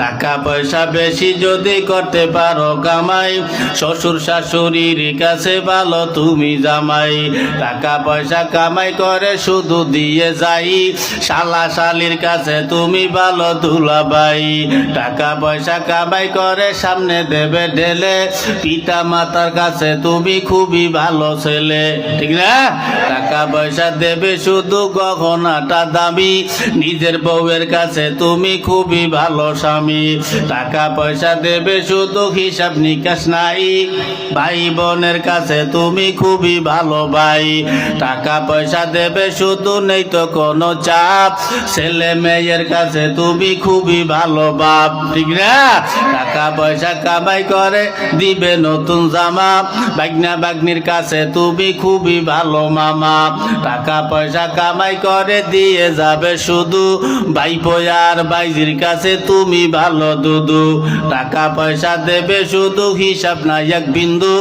টাকা পয়সা বেশি যদি করতে পারো কামাই, শ্বশুর শাশুড়ির কাছে ভালো তুমি জামাই। টাকা পয়সা কামাই করে শুধু দিয়ে যাই, শালা শালির কাছে তুমি ভালো দুলাভাই। টাকা পয়সা কামাই করে সামনে দেবে ঢেলে, পিতা মাতার কাছে তুমি খুবই ভালো ছেলে, ঠিক না? টাকা পয়সা দেবে শুধু গহনাটা দামি, নিজের বউয়ের কাছে তুমি খুবই ভালো স্বামী। টাকা পয়সা দেবে শুধু হিসাব নিকাশ নাই, ভাই বোনের কাছে তুমি খুবই ভালো ভাই। টাকা পয়সা দেবে শুধু নেই তো কোনো চাপ, ছেলে মেয়ের কাছে তুমি খুবই ভালো বাপ, ঠিক না? টাকা পয়সা কামাই করে দিবে নতুন জামা, বাগনা বাগনির কাছে তুমি খুবই ভালো মামা। টাকা পয়সা কামাই করে দিয়ে যাবে শুধু, ভাইপো আর ভাইজির কাছে তুমি ভালো দুদু। টাকা পয়সা দেবে শুধু হিসাব নাই এক বিন্দু,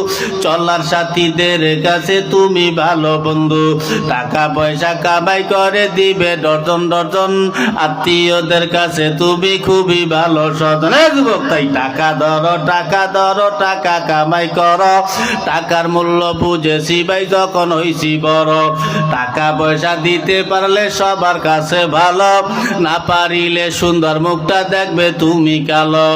চলার সাথীদের কাছে তুমি ভালো বন্ধু। টাকা পয়সা কামাই করে দিবে ডজন ডজন, আত্মীয়দের কাছে তুমি খুবই ভালো স্বজন। যুবক তাই টাকা ধরো টাকা ধরো, টাকা কামাই করো, টাকার মূল্য বুঝেছি ভাই যখন হইছি বড়। টাকা পয়সা দিতে পারলে সবার কাছে ভালো, না পারিলে সুন্দর মুখটা দেখবে তুমি কালো।